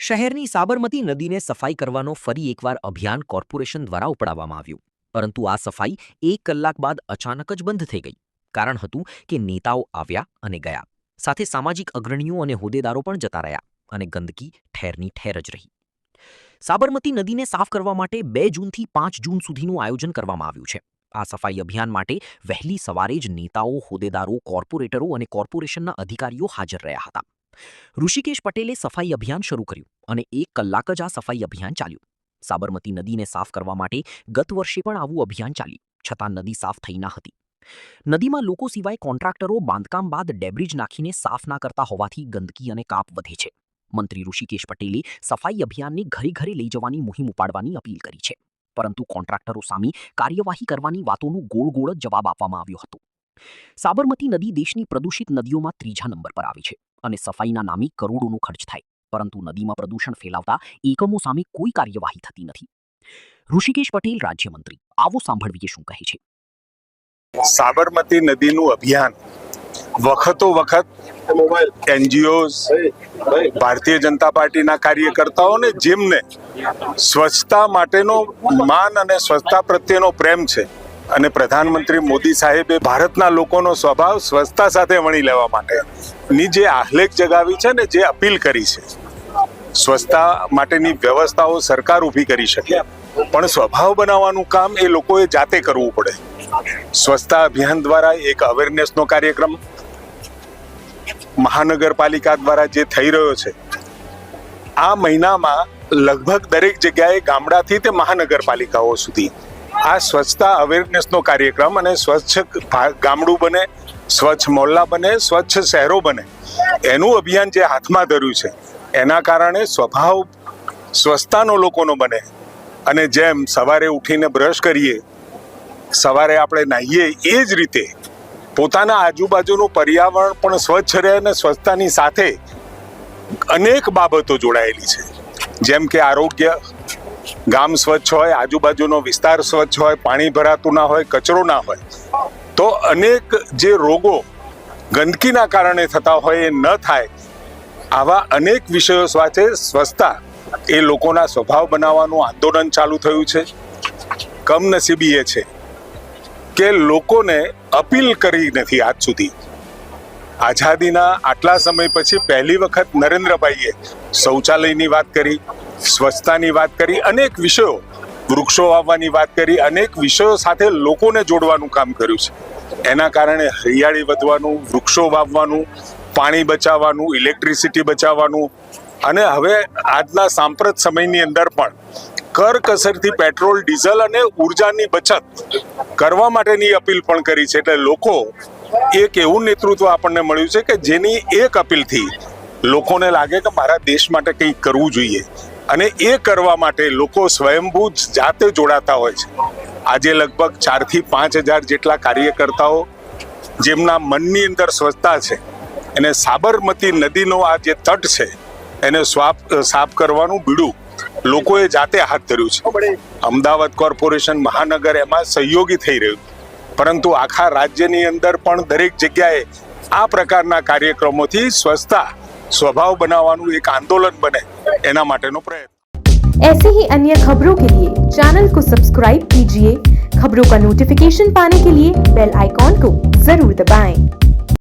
શહેરની સાબરમતી નદીને સફાઈ કરવાનો ફરી એકવાર અભિયાન કોર્પોરેશન દ્વારા ઉપડાવવામાં આવ્યું, પરંતુ આ સફાઈ 1 કલાક બાદ અચાનક જ બંધ થઈ ગઈ. કારણ હતું કે નેતાઓ આવ્યા અને ગયા, સાથે સામાજિક અગ્રણીઓ અને હોદ્દેદારો પણ જતા રહ્યા અને ગંદકી ઠેરની ઠેર જ રહી. સાબરમતી નદીને સાફ કરવા માટે 2 જૂનથી 5 જૂન સુધીનું આયોજન કરવામાં આવ્યું છે. આ સફાઈ અભિયાન માટે વહેલી સવારે જ નેતાઓ, હોદ્દેદારો, કોર્પોરેટરો અને કોર્પોરેશનના અધિકારીઓ હાજર રહ્યા હતા. ઋષિકેશ પટેલે સફાઈ અભિયાન શરૂ કર્યું અને 1 કલાક જ આ સફાઈ અભિયાન ચાલ્યું. સાબરમતી નદીને સાફ કરવા માટે ગત વર્ષે પણ આવું અભિયાન ચાલ્યું, છતાં નદી સાફ થઈ ના હતી. નદીમાં લોકો સિવાય કોન્ટ્રાક્ટરો બાંધકામ બાદ ડેબ્રિજ નાખીને સાફ ના કરતા હોવાથી ગંદકી અને કાપ વધે છે. મંત્રી ઋષિકેશ પટેલે સફાઈ અભિયાનને ઘરે ઘરે લઈ જવાની મુહિમ ઉપાડવાની અપીલ કરી છે, પરંતુ કોન્ટ્રાક્ટરો સામે કાર્યવાહી કરવાની વાતોનું ગોળ જ જવાબ આપવામાં આવ્યો હતો. સાબરમતી નદી દેશની પ્રદૂષિત નદીઓમાં 3જા નંબર પર આવે છે અને સફાઈના નામે કરોડોનો ખર્ચ થાય, પરંતુ નદીમાં પ્રદૂષણ ફેલાવતા એકમો સામે કોઈ કાર્યવાહી થતી નથી. ઋષિકેશ પટેલ, રાજ્યમંત્રી, આવો સાંભળીએ શું કહે છે. સાબરમતી નદીનું અભિયાન વખતો વખત એનજીઓઝ, ભારતીય જનતા પાર્ટીના કાર્યકર્તાઓને જેમને સ્વચ્છતા માટેનો માન અને સ્વચ્છતા પ્રત્યેનો પ્રેમ છે અને પ્રધાનમંત્રી મોદી સાહેબે ભારતના લોકોનો સ્વભાવ સ્વચ્છતા સાથે વણી લેવા માટેની જે આહ્લેખ જગાવી છે ને, જે અપીલ કરી છે, સ્વચ્છતા માટેની વ્યવસ્થાઓ સરકાર ઊભી કરી શકે, પણ સ્વભાવ બનાવવાનું કામ એ લોકોએ જાતે કરવું પડે. સ્વચ્છતા અભિયાન દ્વારા એક અવેરનેસનો કાર્યક્રમ મહાનગરપાલિકા દ્વારા જે થઈ રહ્યો છે, આ મહિનામાં લગભગ દરેક જગ્યાએ ગામડાથી તે મહાનગરપાલિકાઓ સુધી આ સ્વચ્છતા અવેરનેસનો કાર્યક્રમ અને સ્વચ્છ ગામડું બને, સ્વચ્છ મોહલ્લા બને, સ્વચ્છ શહેરો બને, એનું અભિયાન જે હાથમાં ધર્યું છે, એના કારણે સ્વભાવ સ્વચ્છતાનો લોકોનો બને. અને જેમ સવારે ઉઠીને બ્રશ કરીએ, સવારે આપણે નાહીએ, એ જ રીતે પોતાના આજુબાજુનું પર્યાવરણ પણ સ્વચ્છ રહે અને સ્વચ્છતાની સાથે અનેક બાબતો જોડાયેલી છે, જેમ કે આરોગ્ય, ગામ સ્વચ્છ હોય, આજુબાજુનો વિસ્તાર સ્વચ્છ હોય, પાણી ભરાતું ના હોય, કચરો ના હોય, તો અનેક જે રોગો ગંદકીના કારણે થતા હોય એ ન થાય. આવા અનેક વિષયો સાથે સ્વચ્છતા એ લોકોના સ્વભાવ બનાવવાનું આંદોલન ચાલુ થયું છે. કમનસીબી એ છે કે લોકોને અપીલ કરી નથી આજ સુધી. આઝાદીના આટલા સમય પછી પહેલી વખત નરેન્દ્રભાઈએ શૌચાલયની વાત કરી, સ્વચ્છતાની વાત કરી, અનેક વિષયો, વૃક્ષો વાવવાની વાત કરી, અનેક વિષયો સાથે લોકોને જોડવાનું કામ કર્યું છે. એના કારણે હરિયાળી વધવાનું, વૃક્ષો વાવવાનું, પાણી બચાવવાનું, ઇલેક્ટ્રિસિટી બચાવવાનું, અને હવે આજના સાંપ્રત સમયની અંદર પણ કરકસરથી પેટ્રોલ, ડીઝલ અને ઉર્જાની બચત કરવા માટેની અપીલ પણ કરી છે. એટલે લોકો એક એવું નેતૃત્વ આપણને મળ્યું છે કે જેની એક અપીલથી લોકોને લાગે કે મારા દેશ માટે કંઈક કરવું જોઈએ, અને એ કરવા માટે લોકો સ્વયંભૂ જાતે જોડાતા હોય છે. આજે લગભગ 4 થી 5 હજાર જેટલા કાર્યકર્તાઓ જેમના મનની અંદર સ્વચ્છતા છે, અને સાબરમતી નદીનો આ જે તટ છે એને સાફ કરવાનું બીડું લોકોએ જાતે હાથ ધર્યું છે. અમદાવાદ કોર્પોરેશન, મહાનગર એમાં સહયોગી થઈ રહ્યું, પરંતુ આખા રાજ્યની અંદર પણ દરેક જગ્યાએ આ પ્રકારના કાર્યક્રમોથી સ્વચ્છતા स्वभाव बनावानु एक आंदोलन बने एना माटेनो प्रयत्न। ऐसे ही अन्य खबरों के लिए चैनल को सब्सक्राइब कीजिए। खबरों का नोटिफिकेशन पाने के लिए बेल आइकॉन को जरूर दबाएं।